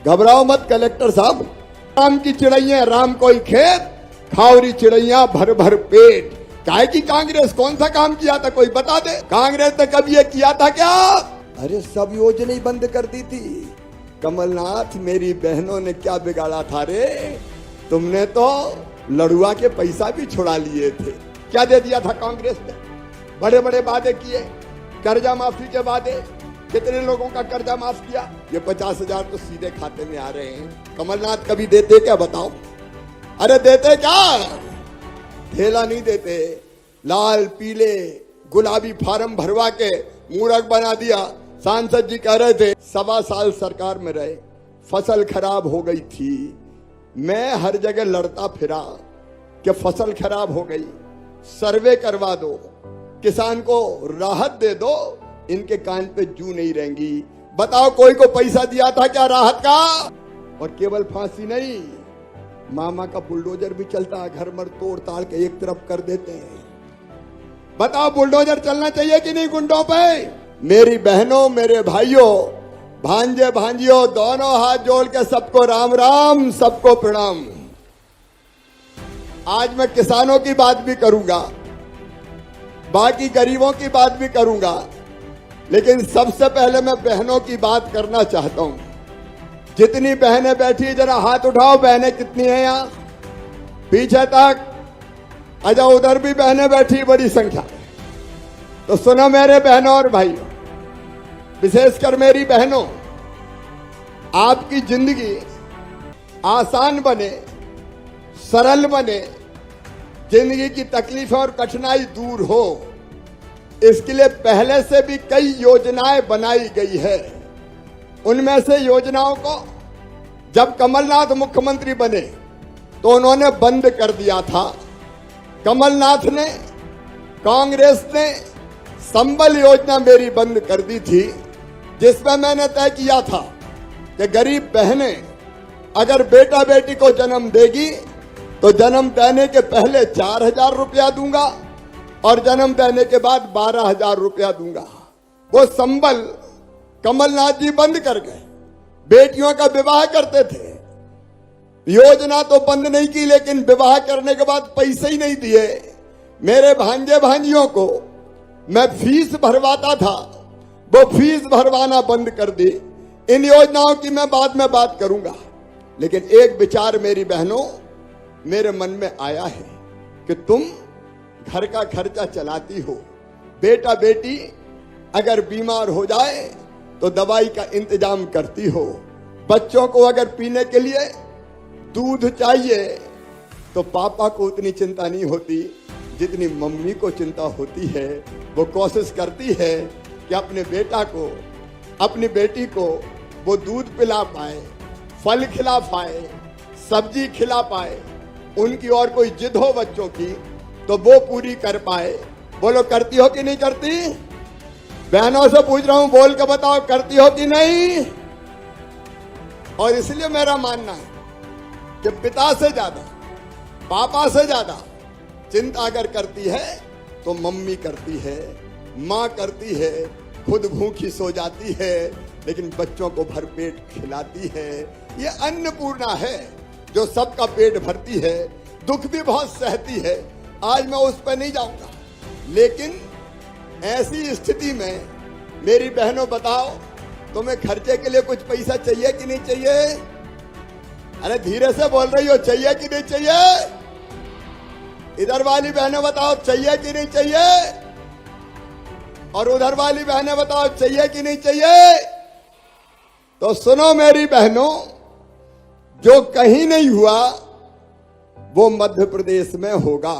घबराओ मत कलेक्टर साहब। राम की चिड़ैया राम कोई खेत, खावरी चिड़ैया भर भर पेट। काहे की कांग्रेस कौन सा काम किया था कोई बता दे। कांग्रेस ने कभी ये किया था क्या? अरे सब योजना ही बंद कर दी थी। कमलनाथ मेरी बहनों ने क्या बिगाड़ा था रे? तुमने तो लड़ुआ के पैसा भी छुड़ा लिए थे। क्या दे दिया था कांग्रेस ने? बड़े बड़े वादे किए, कर्जा माफी के वादे। कितने लोगों का कर्जा माफ किया? ये 50,000 तो सीधे खाते में आ रहे हैं। कमलनाथ कभी देते क्या बताओ? अरे देते क्या? थैला नहीं देते, लाल पीले गुलाबी फार्म भरवा के मूर्ख बना दिया। सांसद जी कह रहे थे 1.25 साल सरकार में रहे, फसल खराब हो गई थी। मैं हर जगह लड़ता फिरा कि फसल खराब हो गई, सर्वे करवा दो, किसान को राहत दे दो, इनके कान पे जू नहीं रहेंगी। बताओ कोई को पैसा दिया था क्या राहत का? और केवल फांसी नहीं, मामा का बुलडोजर भी चलता है, घर मर तोड़ ताड़ के एक तरफ कर देते हैं। बताओ बुलडोजर चलना चाहिए कि नहीं गुंडों पे? मेरी बहनों, मेरे भाइयों, भांजे भांजियों, दोनों हाथ जोड़ के सबको राम राम, सबको प्रणाम। आज मैं किसानों की बात भी करूंगा, बाकी गरीबों की बात भी करूंगा, लेकिन सबसे पहले मैं बहनों की बात करना चाहता हूं। जितनी बहनें बैठी जरा हाथ उठाओ। बहनें कितनी हैं यहां? पीछे तक। अच्छा उधर भी बहनें बैठी बड़ी संख्या। तो सुनो मेरे बहनों और भाइयों, विशेषकर मेरी बहनों, आपकी जिंदगी आसान बने, सरल बने, जिंदगी की तकलीफें और कठिनाई दूर हो, इसके लिए पहले से भी कई योजनाएं बनाई गई है। उनमें से योजनाओं को जब कमलनाथ मुख्यमंत्री बने तो उन्होंने बंद कर दिया था। कमलनाथ ने, कांग्रेस ने संबल योजना मेरी बंद कर दी थी, जिसमें मैंने तय किया था कि गरीब बहनें अगर बेटा बेटी को जन्म देगी तो जन्म देने के पहले 4,000 रुपया दूंगा और जन्म देने के बाद 12,000 रुपया दूंगा। वो संबल कमलनाथ जी बंद कर गए। बेटियों का विवाह करते थे, योजना तो बंद नहीं की, लेकिन विवाह करने के बाद पैसे ही नहीं दिए। मेरे भांजे भांजियों को मैं फीस भरवाता था, वो फीस भरवाना बंद कर दी। इन योजनाओं की मैं बाद में बात करूंगा, लेकिन एक विचार मेरी बहनों मेरे मन में आया है कि तुम घर का खर्चा चलाती हो, बेटा बेटी अगर बीमार हो जाए तो दवाई का इंतजाम करती हो, बच्चों को अगर पीने के लिए दूध चाहिए तो पापा को उतनी चिंता नहीं होती जितनी मम्मी को चिंता होती है। वो कोशिश करती है कि अपने बेटा को, अपनी बेटी को वो दूध पिला पाए, फल खिला पाए, सब्जी खिला पाए, उनकी और कोई जिद हो बच्चों की तो वो पूरी कर पाए। बोलो करती हो कि नहीं करती? बहनों से पूछ रहा हूं, बोल के बताओ करती हो कि नहीं? और इसलिए मेरा मानना है कि पिता से ज्यादा, पापा से ज्यादा चिंता अगर करती है तो मम्मी करती है, माँ करती है। खुद भूखी सो जाती है लेकिन बच्चों को भरपेट खिलाती है। ये अन्नपूर्णा है जो सबका पेट भरती है, दुख भी बहुत सहती है। आज मैं उस पर नहीं जाऊंगा, लेकिन ऐसी स्थिति में मेरी बहनों बताओ, तुम्हें खर्चे के लिए कुछ पैसा चाहिए कि नहीं चाहिए? अरे धीरे से बोल रही हो, चाहिए कि नहीं चाहिए? इधर वाली बहनें बताओ चाहिए कि नहीं चाहिए? और उधर वाली बहनें बताओ चाहिए कि नहीं चाहिए? तो सुनो मेरी बहनों, जो कहीं नहीं हुआ वो मध्य प्रदेश में होगा।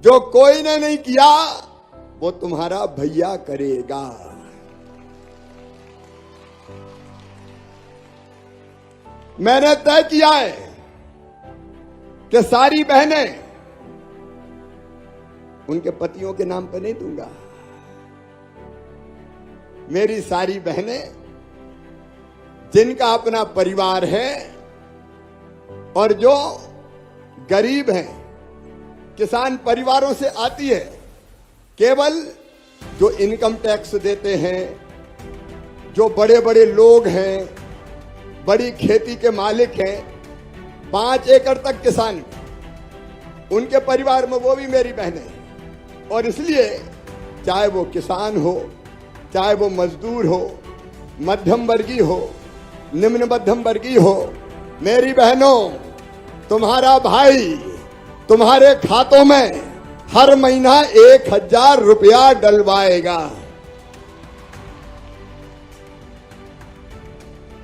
जो कोई ने नहीं किया वो तुम्हारा भैया करेगा। मैंने तय किया है कि सारी बहनें, उनके पतियों के नाम पे नहीं दूंगा, मेरी सारी बहनें जिनका अपना परिवार है और जो गरीब हैं, किसान परिवारों से आती है, केवल जो इनकम टैक्स देते हैं, जो बड़े बड़े लोग हैं, बड़ी खेती के मालिक हैं, 5 एकड़ तक किसान, उनके परिवार में वो भी मेरी बहनें हैं। और इसलिए चाहे वो किसान हो, चाहे वो मजदूर हो, मध्यम वर्गीय हो, निम्न मध्यम वर्गीय हो, मेरी बहनों, तुम्हारा भाई तुम्हारे खातों में हर महीना 1000 रुपया डलवाएगा।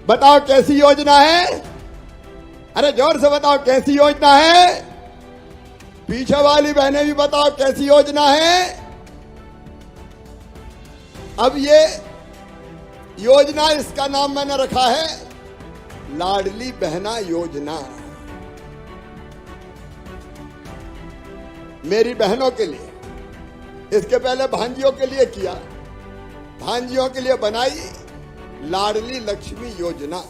बताओ कैसी योजना है? अरे जोर से बताओ कैसी योजना है? पीछे वाली बहनें भी बताओ कैसी योजना है? अब ये योजना, इसका नाम मैंने रखा है लाडली बहना योजना। मेरी बहनों के लिए, इसके पहले भांजियों के लिए किया, भांजियों के लिए बनाई लाडली लक्ष्मी योजना।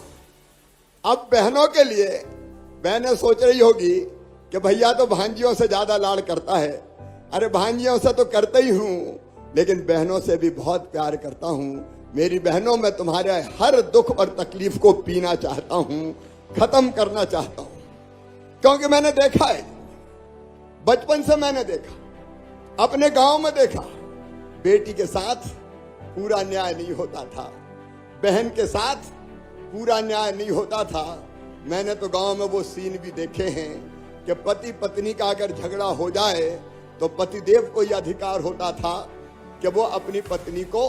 अब बहनों के लिए, बहनें सोच रही होगी कि भैया तो भांजियों से ज्यादा लाड़ करता है। अरे भांजियों से तो करता ही हूं, लेकिन बहनों से भी बहुत प्यार करता हूं। मेरी बहनों, मैं तुम्हारे हर दुख और तकलीफ को पीना चाहता हूं, खत्म करना चाहता हूं। क्योंकि मैंने देखा है, बचपन से मैंने देखा, अपने गांव में देखा, बेटी के साथ पूरा न्याय नहीं होता था, बहन के साथ पूरा न्याय नहीं होता था। मैंने तो गांव में वो सीन भी देखे हैं कि पति पत्नी का अगर झगड़ा हो जाए तो पतिदेव को यह अधिकार होता था कि वो अपनी पत्नी को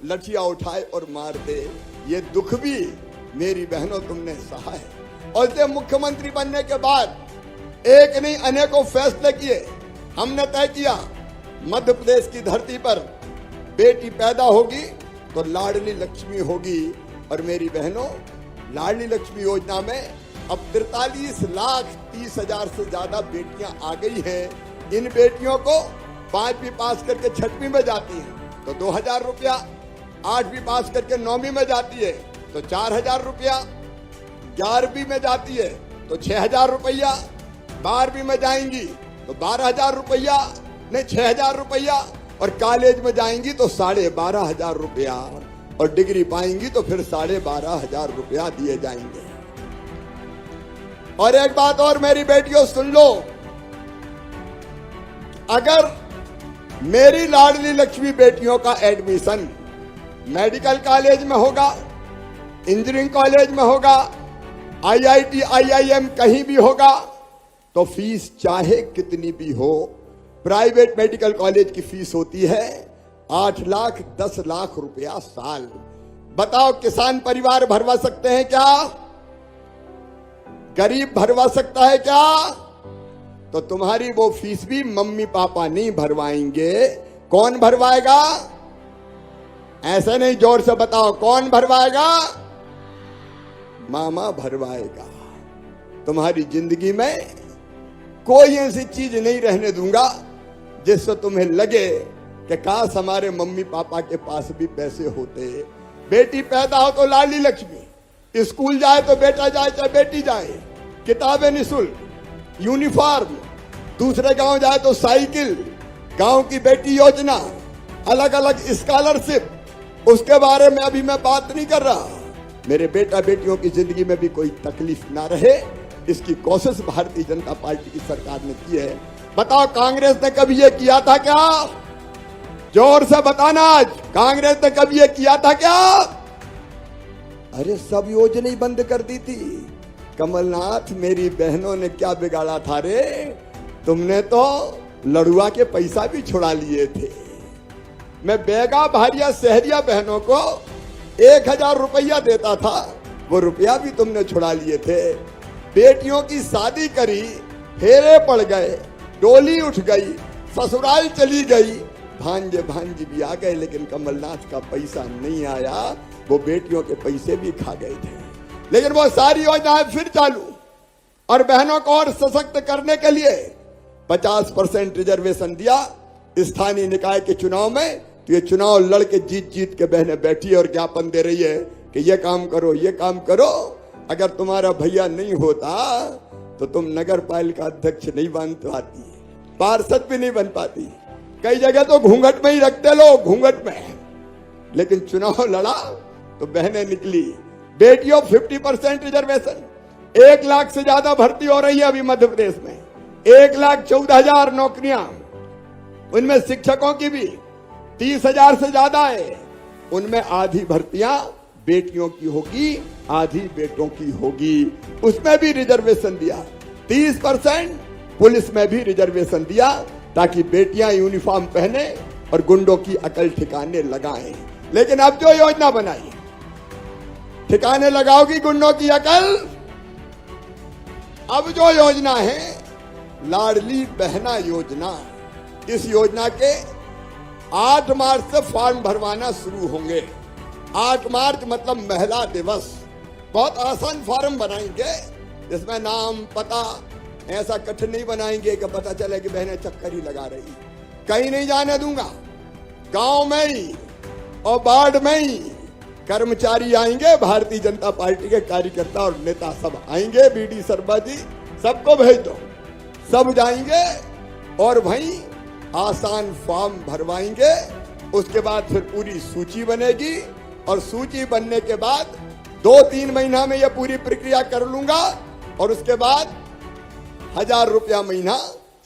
लठिया उठाए और मार दे। ये दुख भी मेरी बहनों तुमने सहा है। और जब मुख्यमंत्री बनने के बाद एक नहीं अनेकों फैसले किए। हमने तय किया मध्य प्रदेश की धरती पर बेटी पैदा होगी तो लाडली लक्ष्मी होगी। और मेरी बहनों, लाडली लक्ष्मी योजना में अब 43,30,000 से ज्यादा बेटियां आ गई हैं। इन बेटियों को 5वीं पास करके 6वीं में जाती हैं तो 2000 रुपया, 8वीं पास करके 9वीं में जाती है तो 4000 रुपया, 11वीं में जाती है तो 6000 रुपया, 12वीं में जाएंगी तो 12,000 रुपया, नहीं 6,000 रुपया, और कॉलेज में जाएंगी तो 12,500 रुपया, और डिग्री पाएंगी तो फिर 12,500 रुपया दिए जाएंगे। और एक बात और मेरी बेटियों सुन लो, अगर मेरी लाडली लक्ष्मी बेटियों का एडमिशन मेडिकल कॉलेज में होगा, इंजीनियरिंग कॉलेज में होगा, IIT IIM कहीं भी होगा, तो फीस चाहे कितनी भी हो, प्राइवेट मेडिकल कॉलेज की फीस होती है 8 लाख 10 लाख रुपया साल। बताओ किसान परिवार भरवा सकते हैं क्या? गरीब भरवा सकता है क्या? तो तुम्हारी वो फीस भी मम्मी पापा नहीं भरवाएंगे। कौन भरवाएगा? ऐसे नहीं, जोर से बताओ कौन भरवाएगा? मामा भरवाएगा। तुम्हारी जिंदगी में कोई ऐसी चीज नहीं रहने दूंगा जिससे तुम्हें लगे कि काश हमारे मम्मी पापा के पास भी पैसे होते। बेटी पैदा हो तो लाडली लक्ष्मी, स्कूल जाए तो बेटा जाए चाहे बेटी जाए, किताबें निःशुल्क, यूनिफॉर्म, दूसरे गांव जाए तो साइकिल, गांव की बेटी योजना, अलग अलग स्कॉलरशिप। उसके बारे में अभी मैं बात नहीं कर रहा। मेरे बेटा बेटियों की जिंदगी में भी कोई तकलीफ ना रहे, इसकी कोशिश भारतीय जनता पार्टी की सरकार ने की है। बताओ कांग्रेस ने कभी ये किया था क्या? जोर से बताना, आज कांग्रेस ने कभी ये किया था क्या? अरे सब योजना ही बंद कर दी थी। कमलनाथ, मेरी बहनों ने क्या बिगाड़ा था रे? तुमने तो लड़ुआ के पैसा भी छुड़ा लिए थे। मैं बेगा भारिया शहरिया बहनों को 1000 रुपया देता था, वो रुपया भी तुमने छुड़ा लिए थे। बेटियों की शादी करी, फेरे पड़ गए, डोली उठ गई, ससुराल चली गई, भांजे भांजी भी आ गए, लेकिन कमलनाथ का पैसा नहीं आया। वो बेटियों के पैसे भी खा गए थे, लेकिन वो सारी योजनाएं फिर चालू। और बहनों को और सशक्त करने के लिए 50% रिजर्वेशन दिया स्थानीय निकाय के चुनाव में। तो ये चुनाव लड़के जीत जीत के बहनें बैठी और ज्ञापन दे रही है कि ये काम करो, ये काम करो। अगर तुम्हारा भैया नहीं होता तो तुम नगर पालिका अध्यक्ष नहीं बन पाती, पार्षद भी नहीं बन पाती। कई जगह तो घूंघट में ही रखते लोग, घूंघट में। लेकिन चुनाव लड़ा तो बहनें निकली, बेटियों 50% रिजर्वेशन, 1 लाख से ज्यादा भर्ती हो रही है अभी मध्य प्रदेश में, 1,14,000 नौकरियां, उनमें शिक्षकों की भी 30,000 से ज्यादा है, उनमें आधी भर्तियां बेटियों की होगी, आधी बेटों की होगी, उसमें भी रिजर्वेशन दिया। 30% पुलिस में भी रिजर्वेशन दिया ताकि बेटियां यूनिफॉर्म पहने और गुंडों की अकल ठिकाने लगाएं। लेकिन अब जो योजना बनाई, ठिकाने लगाओगी गुंडों की अकल। अब जो योजना है लाडली बहना योजना, इस योजना के 8 मार्च से फॉर्म भरवाना शुरू होंगे। 8 मार्च मतलब महिला दिवस। बहुत आसान फॉर्म बनाएंगे, जिसमें नाम पता, ऐसा कठिन नहीं बनाएंगे कि पता चले कि बहनें चक्कर ही लगा रही। कहीं नहीं जाने दूंगा, गांव में ही और वार्ड में ही कर्मचारी आएंगे, भारतीय जनता पार्टी के कार्यकर्ता और नेता सब आएंगे, बीडी शर्मा जी सबको भेज दो, सब जाएंगे और वहीं आसान फॉर्म भरवाएंगे। उसके बाद फिर पूरी सूची बनेगी और सूची बनने के बाद 2-3 महीना में यह पूरी प्रक्रिया कर लूंगा और उसके बाद 1,000 रुपया महीना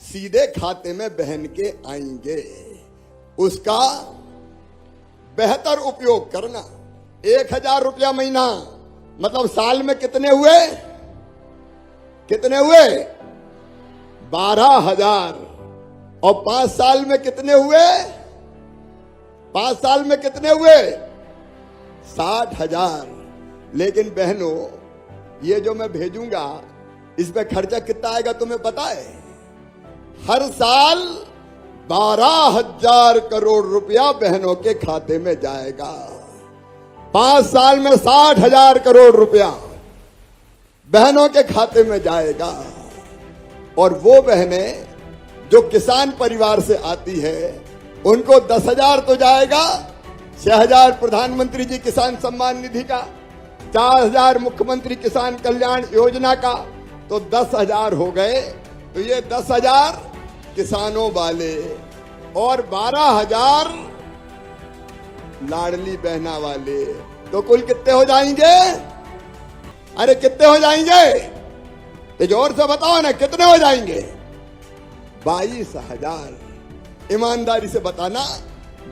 सीधे खाते में बहन के आएंगे। उसका बेहतर उपयोग करना। 1,000 रुपया महीना मतलब साल में कितने हुए? 12,000। और 5 साल में कितने हुए? 5 साल में कितने हुए? 60,000। लेकिन बहनों, ये जो मैं भेजूंगा इस पे खर्चा कितना आएगा तुम्हें पता है? हर साल 12,000 करोड़ रुपया बहनों के खाते में जाएगा। 5 साल में 60,000 करोड़ रुपया बहनों के खाते में जाएगा। और वो बहनें जो किसान परिवार से आती है उनको 10,000 तो जाएगा, 6,000 प्रधानमंत्री जी किसान सम्मान निधि का, 4,000 मुख्यमंत्री किसान कल्याण योजना का, तो 10,000 हो गए। तो ये 10,000 किसानों वाले और 12,000 लाडली बहना वाले, तो कुल कितने हो जाएंगे? अरे कितने हो जाएंगे? ये जोर से बताओ ना, कितने हो जाएंगे? 22,000। ईमानदारी से बताना,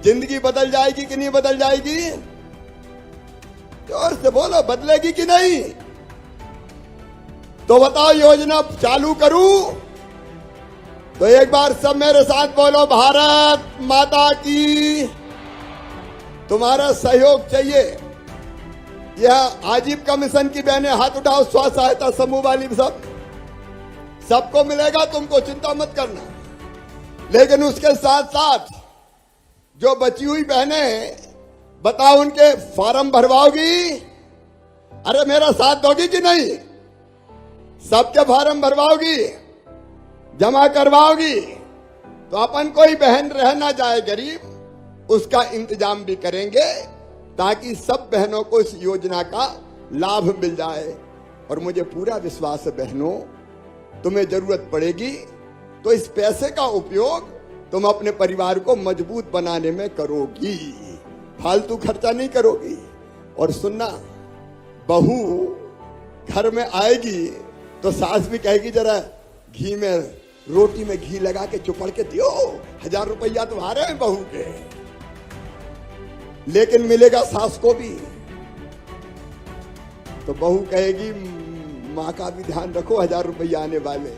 जिंदगी बदल जाएगी कि नहीं बदल जाएगी? जोर से बोलो, बदलेगी कि नहीं? तो बताओ, योजना चालू करूं? तो एक बार सब मेरे साथ बोलो, भारत माता की। तुम्हारा सहयोग चाहिए। यह आजीविका मिशन की बहनें हाथ उठाओ, स्व सहायता समूह वाली सबको मिलेगा, तुमको चिंता मत करना। लेकिन उसके साथ साथ जो बची हुई बहनें, बताओ उनके फॉर्म भरवाओगी? अरे मेरा साथ दोगी कि नहीं? सबके फॉर्म भरवाओगी, जमा करवाओगी? तो अपन कोई बहन रह ना जाए गरीब, उसका इंतजाम भी करेंगे ताकि सब बहनों को इस योजना का लाभ मिल जाए। और मुझे पूरा विश्वास है बहनों, तुम्हें जरूरत पड़ेगी तो इस पैसे का उपयोग तुम अपने परिवार को मजबूत बनाने में करोगी, फालतू खर्चा नहीं करोगी। और सुनना, बहू घर में आएगी तो सास भी कहेगी जरा घी में, रोटी में घी लगा के चुपड़ के दियो, 1,000 रुपया तुम्हारे हैं बहू के। लेकिन मिलेगा सास को भी। तो बहू कहेगी माँ का भी ध्यान रखो, 1,000 रुपया आने वाले।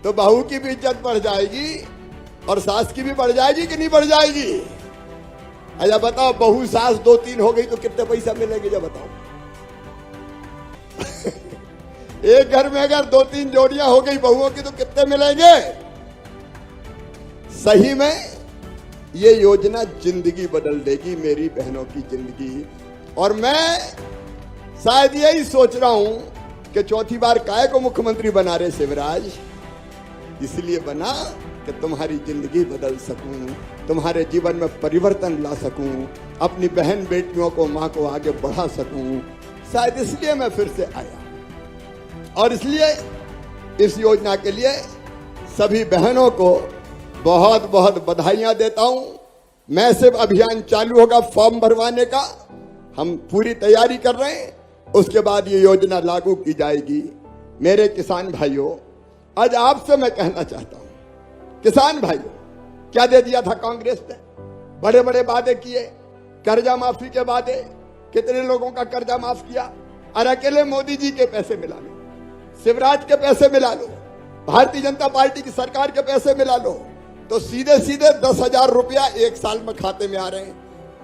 तो बहू की भी इज्जत बढ़ जाएगी और सास की भी बढ़ जाएगी कि नहीं बढ़ जाएगी? अच्छा बताओ, बहू सास 2-3 हो गई तो कितने पैसा मिलेंगे? जब बताओ एक घर में अगर 2-3 जोड़ियां हो गई बहुओं की तो कितने मिलेंगे? सही में ये योजना जिंदगी बदल देगी, मेरी बहनों की जिंदगी। और मैं शायद यही सोच रहा हूं कि चौथी बार काहे को मुख्यमंत्री बना रहे शिवराज? इसलिए बना कि तुम्हारी जिंदगी बदल सकूं, तुम्हारे जीवन में परिवर्तन ला सकूं, अपनी बहन बेटियों को, मां को आगे बढ़ा सकूं। शायद इसलिए मैं फिर से आया। और इसलिए इस योजना के लिए सभी बहनों को बहुत बहुत बधाइयां देता हूं। मैसिव अभियान चालू होगा फॉर्म भरवाने का। हम पूरी तैयारी कर रहे हैं, उसके बाद ये योजना लागू की जाएगी। मेरे किसान भाइयों, आज आपसे मैं कहना चाहता हूं, किसान भाइयों, क्या दे दिया था कांग्रेस ने? बड़े बड़े वादे किए, कर्जा माफी के वादे, कितने लोगों का कर्जा माफ किया। और अकेले मोदी जी के पैसे मिला लो, शिवराज के पैसे मिला लो, भारतीय जनता पार्टी की सरकार के पैसे मिला लो, तो सीधे सीधे 10,000 रुपया एक साल में खाते में आ रहे हैं।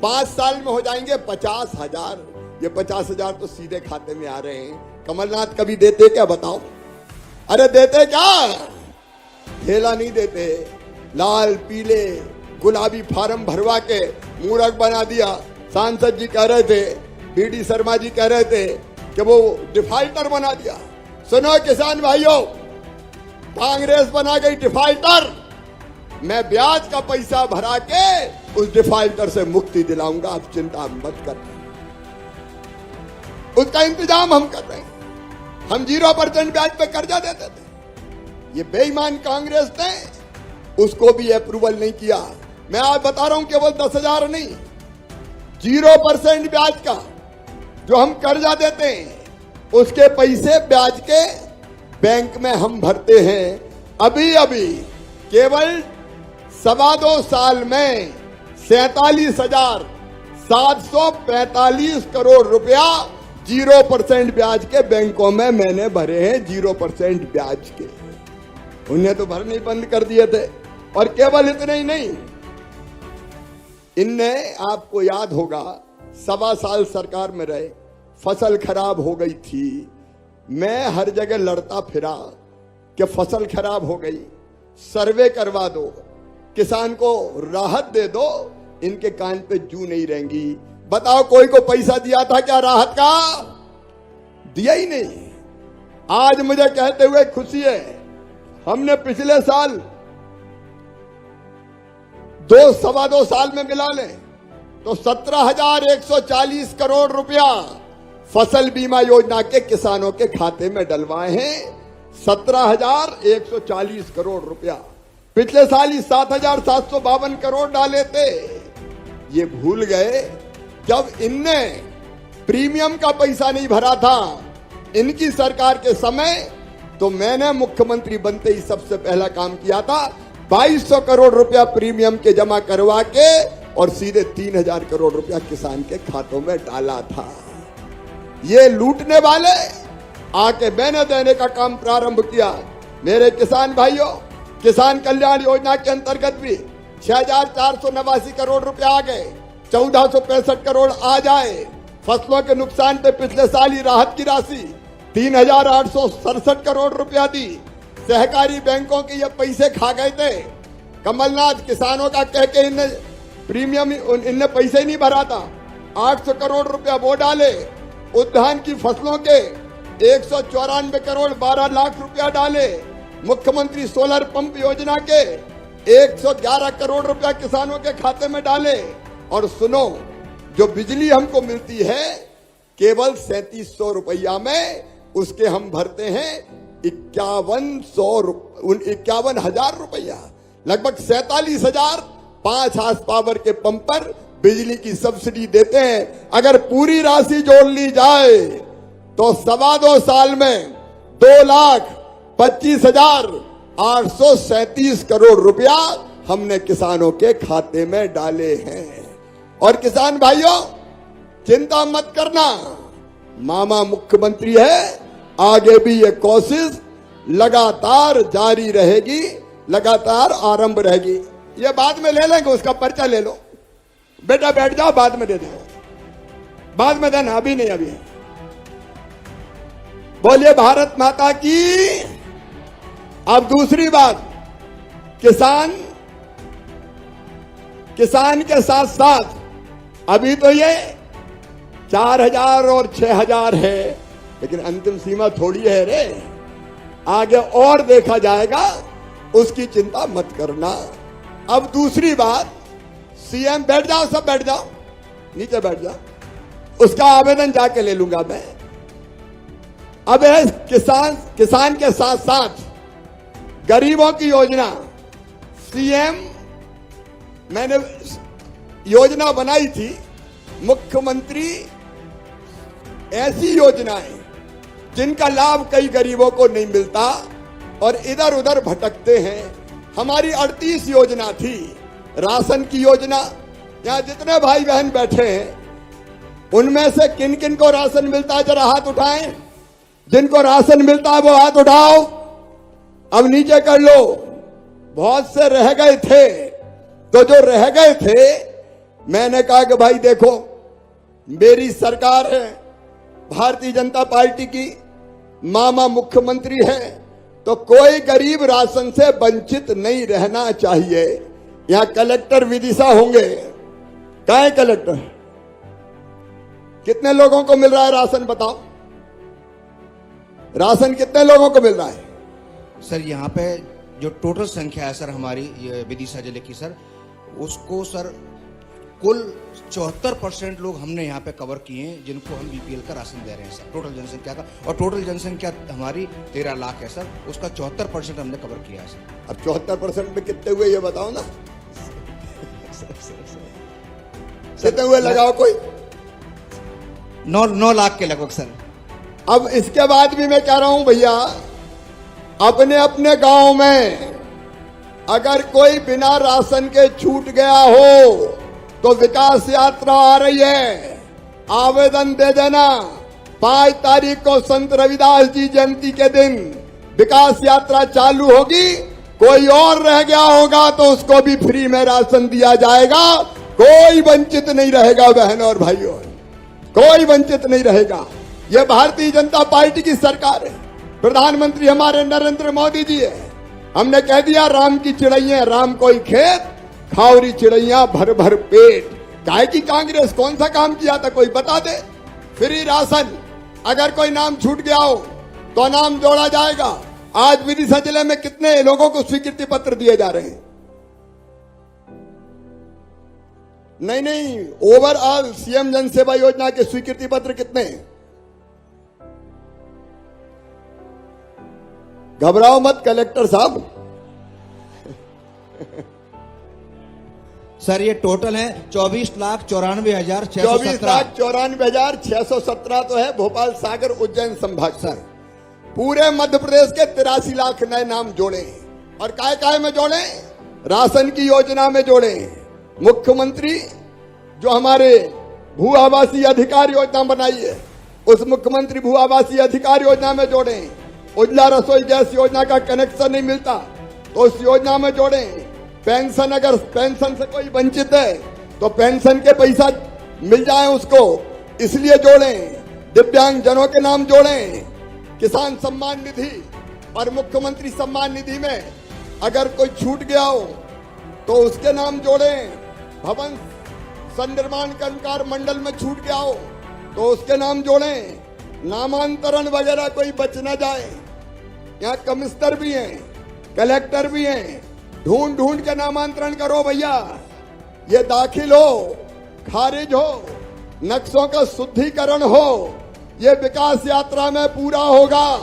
5 साल में हो जाएंगे 50,000। ये 50,000 तो सीधे खाते में आ रहे हैं। कमलनाथ कभी देते क्या बताओ? अरे देते क्या? ठेला नहीं देते, लाल पीले गुलाबी फार्म भरवा के मूर्ख बना दिया। सांसद जी कह रहे थे, बीडी शर्मा जी कह रहे थे कि वो डिफाल्टर बना दिया। सुनो किसान भाइयों, कांग्रेस बना गई डिफाल्टर। मैं ब्याज का पैसा भरा के उस डिफाल्टर से मुक्ति दिलाऊंगा, आप चिंता मत कर। उसका इंतजाम हम कर रहे हैं। हम 0% ब्याज पे कर्जा देते थे। ये बेईमान कांग्रेस ने उसको भी अप्रूवल नहीं किया। मैं आज बता रहा हूं, केवल 10,000 नहीं, 0% ब्याज का जो हम कर्जा देते हैं, उसके पैसे ब्याज के बैंक में हम भरते हैं। अभी अभी केवल 2.25 साल में 47,745 करोड़ रुपया 0% ब्याज के बैंकों में मैंने भरे हैं। 0% ब्याज के उन्हें तो भरने बंद कर दिए थे। और केवल इतने ही नहीं, इनने, आपको याद होगा, 1.25 साल सरकार में रहे, फसल खराब हो गई थी। मैं हर जगह लड़ता फिरा कि फसल खराब हो गई, सर्वे करवा दो, किसान को राहत दे दो, इनके कान पे जू नहीं रहेंगी। बताओ, कोई को पैसा दिया था क्या राहत का? दिया ही नहीं। आज मुझे कहते हुए खुशी है, हमने पिछले साल 2-2.25 साल में मिला लें तो 17,140 करोड़ रुपया फसल बीमा योजना के किसानों के खाते में डलवाए हैं। 17,140 करोड़ रुपया। पिछले साल ही 7,752 करोड़ डाले थे। ये भूल गए जब इनने प्रीमियम का पैसा नहीं भरा था इनकी सरकार के समय, तो मैंने मुख्यमंत्री बनते ही सबसे पहला काम किया था, 2,200 करोड़ रुपया प्रीमियम के जमा करवा के और सीधे 3,000 करोड़ रुपया किसान के खातों में डाला था। ये लूटने वाले आके मैंने देने का काम प्रारंभ किया। मेरे किसान भाइयों, किसान कल्याण योजना के अंतर्गत भी 6,489 करोड़ रुपया आ गए, 1,465 करोड़ आ जाए। फसलों के नुकसान पे पिछले साल ही राहत की राशि 3,867 करोड़ रुपया दी। सहकारी बैंकों के ये पैसे खा गए थे। कमलनाथ किसानों का कह के इनने प्रीमियम, इनने पैसे नहीं भरा था, 800 करोड़ रुपया वो डाले। उद्यान की फसलों के 194 करोड़ 12 लाख रुपया डाले। मुख्यमंत्री सोलर पंप योजना के 111 करोड़ रुपया किसानों के खाते में डाले। और सुनो, जो बिजली हमको मिलती है केवल 3,700 रुपया में, उसके हम भरते हैं 51,000 रुपया। लगभग 47,000 5 हार्स पावर के पंप पर बिजली की सब्सिडी देते हैं। अगर पूरी राशि जोड़ ली जाए तो 2.25 साल में 2,25,837 करोड़ रुपया हमने किसानों के खाते में डाले हैं। और किसान भाइयों, चिंता मत करना, मामा मुख्यमंत्री है, आगे भी ये कोशिश लगातार जारी रहेगी, लगातार आरंभ रहेगी। ये बाद में ले लेंगे, उसका पर्चा ले लो बेटा, बैठ जाओ, बाद में दे दो, बाद में देना, अभी नहीं, अभी। बोलिए भारत माता की। अब दूसरी बात, किसान के साथ साथ अभी तो ये 4,000 और 6,000 है, लेकिन अंतिम सीमा थोड़ी है रे, आगे और देखा जाएगा, उसकी चिंता मत करना। अब दूसरी बात, सीएम, बैठ जाओ, सब बैठ जाओ, नीचे बैठ जाओ, उसका आवेदन जाके ले लूंगा मैं। अब है किसान के साथ साथ गरीबों की योजना। सीएम, मैंने योजना बनाई थी, मुख्यमंत्री ऐसी योजनाएं जिनका लाभ कई गरीबों को नहीं मिलता और इधर उधर भटकते हैं। हमारी 38 योजना थी। राशन की योजना, यहां जितने भाई बहन बैठे हैं उनमें से किन किन को राशन मिलता है, जरा हाथ उठाएं। जिनको राशन मिलता है वो हाथ उठाओ। अब नीचे कर लो। बहुत से रह गए थे, तो जो रह गए थे मैंने कहा कि भाई देखो, मेरी सरकार है, भारतीय जनता पार्टी की, मामा मुख्यमंत्री है, तो कोई गरीब राशन से वंचित नहीं रहना चाहिए। यहां कलेक्टर विदिशा होंगे। कहाँ है कलेक्टर? कितने लोगों को मिल रहा है राशन, बताओ। राशन कितने लोगों को मिल रहा है? सर यहाँ पे जो टोटल संख्या है सर हमारी ये विदिशा जिले की सर, उसको सर कुल 74% लोग हमने यहाँ पे कवर किए हैं जिनको हम बीपीएल का राशन दे रहे हैं सर, टोटल जनसंख्या का। और टोटल जनसंख्या हमारी 13 लाख है सर, उसका 74% हमने कवर किया है सर। अब 74% में कितने हुए ये बताओ ना। कितने हुए लगाओ कोई? 9 लाख के लगभग सर। अब इसके बाद भी मैं कह रहा हूं भैया, अपने अपने गांव में अगर कोई बिना राशन के छूट गया हो तो विकास यात्रा आ रही है, आवेदन दे देना। 5 तारीख को संत रविदास जी जयंती के दिन विकास यात्रा चालू होगी। कोई और रह गया होगा तो उसको भी फ्री में राशन दिया जाएगा। कोई वंचित नहीं रहेगा बहनों और भाइयों, कोई वंचित नहीं रहेगा। यह भारतीय जनता पार्टी की सरकार है। प्रधानमंत्री हमारे नरेंद्र मोदी जी है। हमने कह दिया राम की चिड़ैया राम कोई खेत, खावरी चिड़ैया भर भर पेट। काहे की कांग्रेस कौन सा काम किया था कोई बता दे? फ्री राशन, अगर कोई नाम छूट गया हो तो नाम जोड़ा जाएगा। आज विदिशा जिले में कितने लोगों को स्वीकृति पत्र दिए जा रहे हैं? नहीं, ओवरऑल सीएम जन सेवा योजना के स्वीकृति पत्र कितने हैं? घबराओ मत कलेक्टर साहब। सर ये टोटल है 24,94,617। 24,94,617 तो है भोपाल सागर उज्जैन संभाग सर। पूरे मध्य प्रदेश के 83 लाख नए नाम जोड़े और काय में जोड़े? राशन की योजना में जोड़े। मुख्यमंत्री जो हमारे भू आवासीय अधिकार योजना बनाई है, उस मुख्यमंत्री भू आवासीय अधिकार योजना में जोड़े। उज्ज्वला रसोई गैस योजना का कनेक्शन नहीं मिलता तो उस योजना में जोड़े। पेंशन, अगर पेंशन से कोई वंचित है तो पेंशन के पैसा मिल जाए उसको, इसलिए जोड़ें। दिव्यांग जनों के नाम जोड़ें। किसान सम्मान निधि और मुख्यमंत्री सम्मान निधि में अगर कोई छूट गया हो तो उसके नाम जोड़ें। भवन संनिर्माण कर्मकार मंडल में छूट गया हो तो उसके नाम जोड़ें। नामांतरण वगैरह कोई बच न जाए। यहाँ कमिश्नर भी हैं, कलेक्टर भी हैं, ढूंढ ढूंढ के नामांतरण करो भैया। ये दाखिल हो, खारिज हो, नक्शों का शुद्धिकरण हो, ये विकास यात्रा में पूरा होगा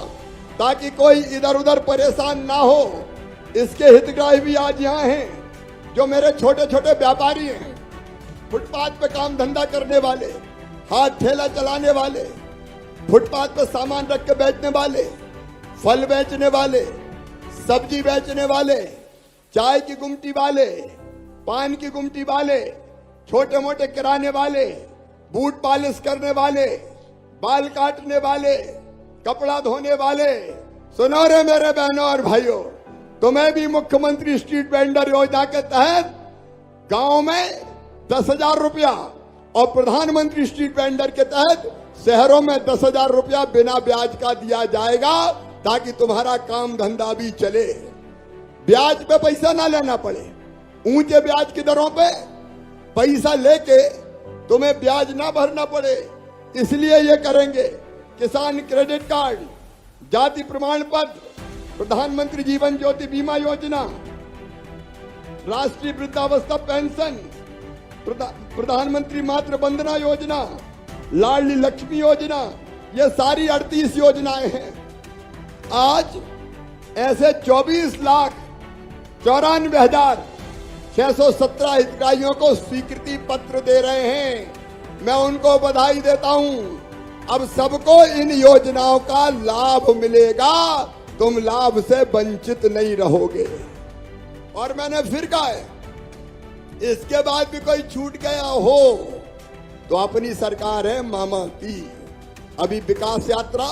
ताकि कोई इधर उधर परेशान ना हो। इसके हितग्राही भी आज यहाँ हैं, जो मेरे छोटे छोटे व्यापारी हैं, फुटपाथ पे काम धंधा करने वाले, हाथ ठेला चलाने वाले, फुटपाथ पे सामान रख के बेचने वाले, फल बेचने वाले, सब्जी बेचने वाले, चाय की गुमटी वाले, पान की गुमटी वाले, छोटे मोटे किराने वाले, बूट पॉलिश करने वाले, बाल काटने वाले, कपड़ा धोने वाले। सुनो रे मेरे बहनों और भाइयों, तुम्हें भी मुख्यमंत्री स्ट्रीट वेंडर योजना के तहत गांव में 10,000 रुपया और प्रधानमंत्री स्ट्रीट वेंडर के तहत शहरों में 10,000 रुपया बिना ब्याज का दिया जाएगा ताकि तुम्हारा काम धंधा भी चले, ब्याज पे पैसा ना लेना पड़े। ऊंचे ब्याज की दरों पे पैसा लेके तुम्हें ब्याज ना भरना पड़े, इसलिए ये करेंगे। किसान क्रेडिट कार्ड, जाति प्रमाण पत्र, प्रधानमंत्री जीवन ज्योति बीमा योजना, राष्ट्रीय वृद्धावस्था पेंशन, प्रधानमंत्री मातृ वंदना योजना, लाडली लक्ष्मी योजना, ये सारी 38 योजनाएं हैं। आज ऐसे 24,94,617 हितग्राहियों को स्वीकृति पत्र दे रहे हैं। मैं उनको बधाई देता हूं। अब सबको इन योजनाओं का लाभ मिलेगा, तुम लाभ से वंचित नहीं रहोगे। और मैंने फिर कहा है, इसके बाद भी कोई छूट गया हो तो अपनी सरकार है मामा की। अभी विकास यात्रा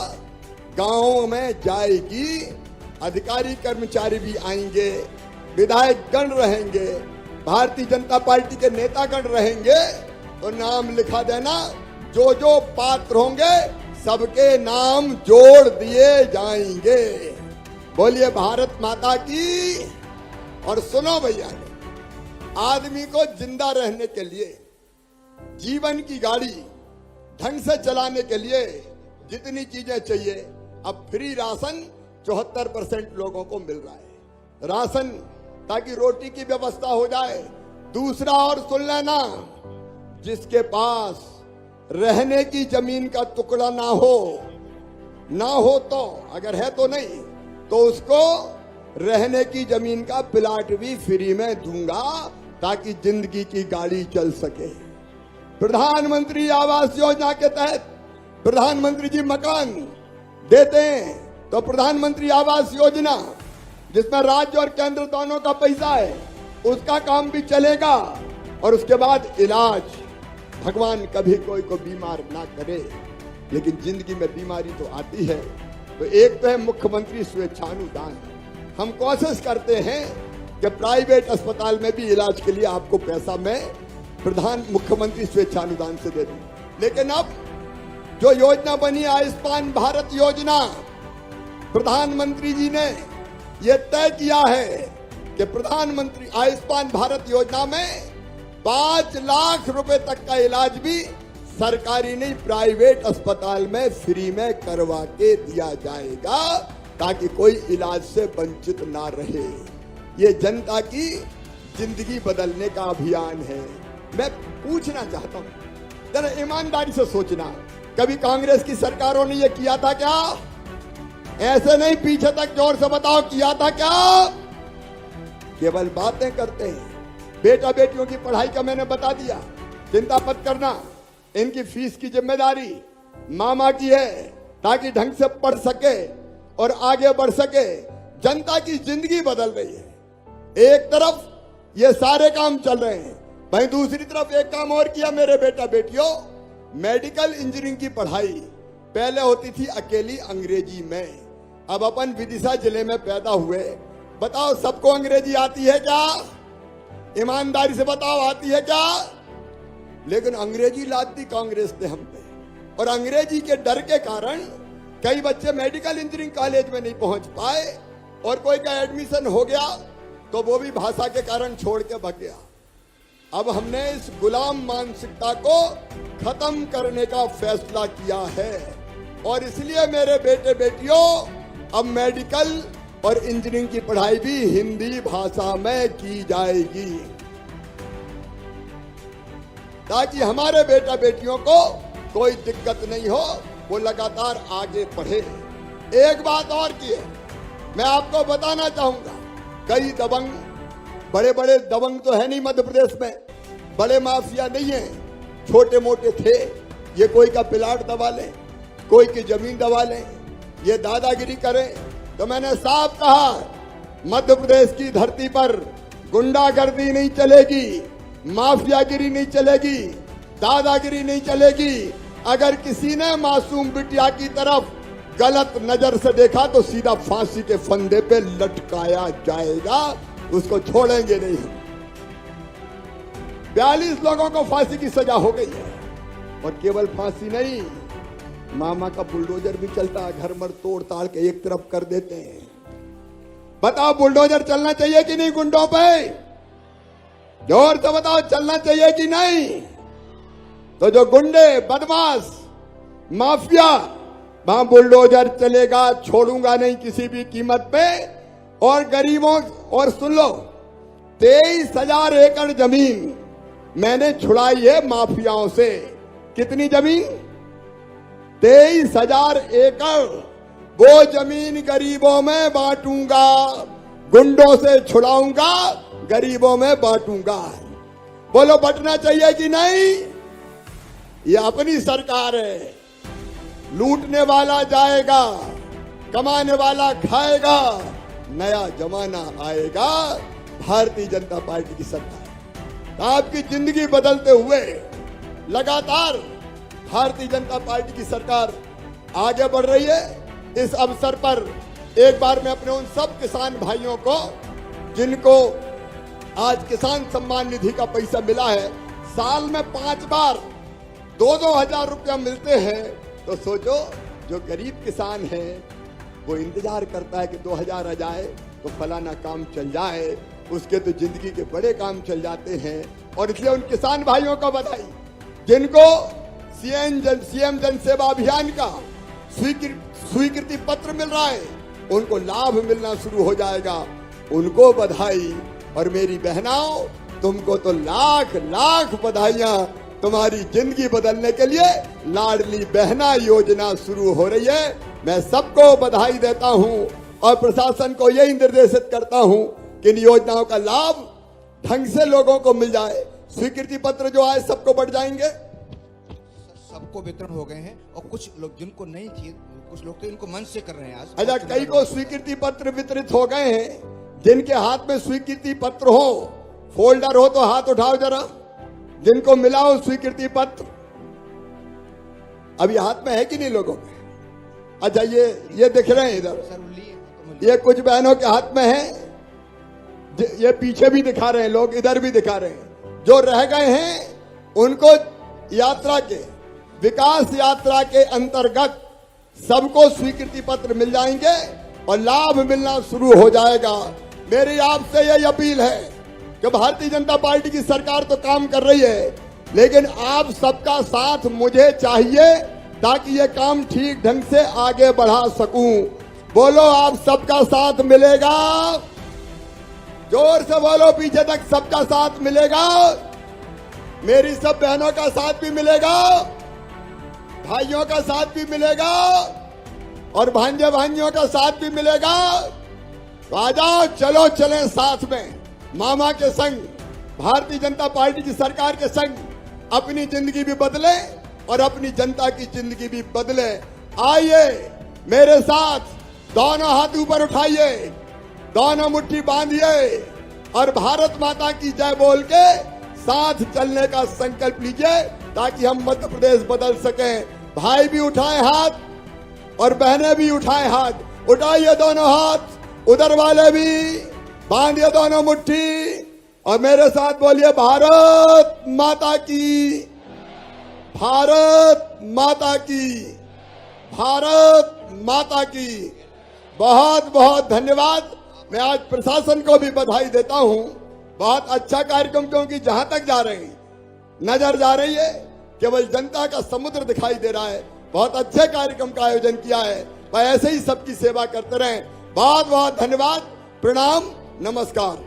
गांवों में जाएगी, अधिकारी कर्मचारी भी आएंगे, विधायक गण रहेंगे, भारतीय जनता पार्टी के नेतागण रहेंगे। तो नाम लिखा देना, जो जो पात्र होंगे सबके नाम जोड़ दिए जाएंगे। बोलिए भारत माता की। और सुनो भैया, आदमी को जिंदा रहने के लिए, जीवन की गाड़ी ढंग से चलाने के लिए जितनी चीजें चाहिए, अब फ्री राशन 74% लोगों को मिल रहा है। राशन ताकि रोटी की व्यवस्था हो जाए। दूसरा और सुन लेना, जिसके पास रहने की जमीन का टुकड़ा ना हो तो, अगर है तो नहीं, तो उसको रहने की जमीन का प्लाट भी फ्री में दूंगा ताकि जिंदगी की गाड़ी चल सके। प्रधानमंत्री आवास योजना के तहत प्रधानमंत्री जी मकान देते हैं, तो प्रधानमंत्री आवास योजना जिसमें राज्य और केंद्र दोनों का पैसा है, उसका काम भी चलेगा। और उसके बाद इलाज, भगवान कभी कोई को बीमार ना करे, लेकिन जिंदगी में बीमारी तो आती है। तो एक तो है मुख्यमंत्री स्वेच्छानुदान। हम कोशिश करते हैं कि प्राइवेट अस्पताल में भी इलाज के लिए आपको पैसा मैं मुख्यमंत्री स्वेच्छानुदान से दे दूं। लेकिन अब जो योजना बनी आयुष्मान भारत योजना, प्रधानमंत्री जी ने यह तय किया है कि प्रधानमंत्री आयुष्मान भारत योजना में 5 लाख रुपए तक का इलाज भी सरकारी नहीं प्राइवेट अस्पताल में फ्री में करवा के दिया जाएगा, ताकि कोई इलाज से वंचित ना रहे। ये जनता की जिंदगी बदलने का अभियान है। मैं पूछना चाहता हूं, जरा ईमानदारी से सोचना, कभी कांग्रेस की सरकारों ने ये किया था क्या? ऐसे नहीं, पीछे तक जोर से बताओ, किया था क्या? केवल बातें करते हैं। बेटा बेटियों की पढ़ाई का मैंने बता दिया, चिंता मत करना, इनकी फीस की जिम्मेदारी मामा की है, ताकि ढंग से पढ़ सके और आगे बढ़ सके। जनता की जिंदगी बदल रही है। एक तरफ ये सारे काम चल रहे हैं, भाई दूसरी तरफ एक काम और किया मेरे बेटा बेटियों, मेडिकल इंजीनियरिंग की पढ़ाई पहले होती थी अकेली अंग्रेजी में, अब अपन विदिशा जिले में पैदा हुए। बताओ सबको अंग्रेजी आती है क्या? ईमानदारी से बताओ, आती है क्या? लेकिन अंग्रेजी लाद दी कांग्रेस ने हम पे, और अंग्रेजी के डर के कारण कई बच्चे मेडिकल इंजीनियरिंग कॉलेज में नहीं पहुंच पाए, और कोई का एडमिशन हो गया तो वो भी भाषा के कारण छोड़ के भाग गया। अब हमने इस गुलाम मानसिकता को खत्म करने का फैसला किया है, और इसलिए मेरे बेटे बेटियों अब मेडिकल और इंजीनियरिंग की पढ़ाई भी हिंदी भाषा में की जाएगी, ताकि हमारे बेटा बेटियों को कोई दिक्कत नहीं हो, वो लगातार आगे बढ़े। एक बात और की है, मैं आपको बताना चाहूंगा, कई दबंग, बड़े बड़े दबंग तो है नहीं मध्य प्रदेश में, बड़े माफिया नहीं है, छोटे मोटे थे। ये कोई का प्लाट दबा ले, कोई की जमीन दबा ले, ये दादागिरी करें। तो मैंने साफ कहा, मध्य प्रदेश की धरती पर गुंडागर्दी नहीं चलेगी, माफियागिरी नहीं चलेगी, दादागिरी नहीं चलेगी। अगर किसी ने मासूम बिटिया की तरफ गलत नजर से देखा तो सीधा फांसी के फंदे पे लटकाया जाएगा, उसको छोड़ेंगे नहीं। 42 लोगों को फांसी की सजा हो गई है, और केवल फांसी नहीं, मामा का बुलडोजर भी चलता है, घर मर तोड़ ताड़ के एक तरफ कर देते हैं। बताओ बुलडोजर चलना चाहिए कि नहीं गुंडों पे? जोर से बताओ, चलना चाहिए कि नहीं? तो जो गुंडे, बदमाश, माफिया, वहां बुलडोजर चलेगा, छोड़ूंगा नहीं किसी भी कीमत पे। और गरीबों, और सुन लो, 23,000 एकड़ जमीन मैंने छुड़ाई है माफियाओं से। कितनी जमीन? 23,000 एकड़। वो जमीन गरीबों में बांटूंगा, गुंडों से छुड़ाऊंगा, गरीबों में बांटूंगा। बोलो बंटना चाहिए कि नहीं? ये अपनी सरकार है, लूटने वाला जाएगा, कमाने वाला खाएगा, नया जमाना आएगा, भारतीय जनता पार्टी की सरकार। आपकी जिंदगी बदलते हुए लगातार भारतीय जनता पार्टी की सरकार आगे बढ़ रही है। इस अवसर पर एक बार मैं अपने उन सब किसान भाइयों को जिनको आज किसान सम्मान निधि का पैसा मिला है, साल में 5 बार 2-2 हजार रुपया मिलते हैं, तो सोचो जो गरीब किसान है वो इंतजार करता है कि 2000 आ जाए तो फलाना काम चल जाए, उसके तो जिंदगी के बड़े काम चल जाते हैं। और इसलिए उन किसान भाइयों को बधाई जिनको सीएम जन सेवा अभियान का स्वीकृति पत्र मिल रहा है, उनको लाभ मिलना शुरू हो जाएगा, उनको बधाई। और मेरी बहनाओं, तुमको तो लाख लाख बधाइयां, तुम्हारी जिंदगी बदलने के लिए लाडली बहना योजना शुरू हो रही है। मैं सबको बधाई देता हूं और प्रशासन को यही निर्देशित करता हूं कि इन योजनाओं का लाभ ढंग से लोगों को मिल जाए। स्वीकृति पत्र जो आए सबको बढ़ जाएंगे, सबको वितरण हो गए हैं और कुछ लोग जिनको नहीं थी, कुछ लोग तो इनको मन से कर रहे हैं आज। अच्छा, कई को स्वीकृति पत्र वितरित हो गए हैं। जिनके हाथ में स्वीकृति पत्र हो, फोल्डर हो, तो हाथ उठाओ जरा, जिनको मिला हो स्वीकृति पत्र। अभी हाथ में है कि नहीं लोगों में? अच्छा, ये दिख रहे हैं इधर, ये कुछ बहनों के हाथ में है, ये पीछे भी दिखा रहे हैं लोग, इधर भी दिखा रहे हैं। जो रह गए हैं उनको यात्रा के विकास यात्रा के अंतर्गत सबको स्वीकृति पत्र मिल जाएंगे और लाभ मिलना शुरू हो जाएगा। मेरी आपसे यही अपील है कि भारतीय जनता पार्टी की सरकार तो काम कर रही है, लेकिन आप सबका साथ मुझे चाहिए ताकि ये काम ठीक ढंग से आगे बढ़ा सकूं। बोलो, आप सबका साथ मिलेगा? जोर से बोलो, पीछे तक सबका साथ मिलेगा? मेरी सब बहनों का साथ भी मिलेगा, भाइयों का साथ भी मिलेगा और भांजे भांजियों का साथ भी मिलेगा। तो आ जाओ, चलो चलें साथ में, मामा के संग, भारतीय जनता पार्टी की सरकार के संग अपनी जिंदगी भी बदले और अपनी जनता की जिंदगी भी बदले। आइए मेरे साथ, दोनों हाथ ऊपर उठाइए, दोनों मुट्ठी बांधिए और भारत माता की जय बोल के साथ चलने का संकल्प लीजिए ताकि हम मध्य प्रदेश बदल सकें। भाई भी उठाए हाथ और बहनें भी उठाए हाथ, उठाइए दोनों हाथ, उधर वाले भी बांधिए दोनों मुट्ठी और मेरे साथ बोलिए, भारत माता की, भारत माता की, भारत माता की। बहुत बहुत धन्यवाद। मैं आज प्रशासन को भी बधाई देता हूं। बहुत अच्छा कार्यक्रम, क्योंकि जहां तक जा रहे हैं, नजर जा रही है, केवल जनता का समुद्र दिखाई दे रहा है। बहुत अच्छे कार्यक्रम का आयोजन किया है। वह ऐसे ही सबकी सेवा करते रहें। बहुत बहुत धन्यवाद, प्रणाम, नमस्कार।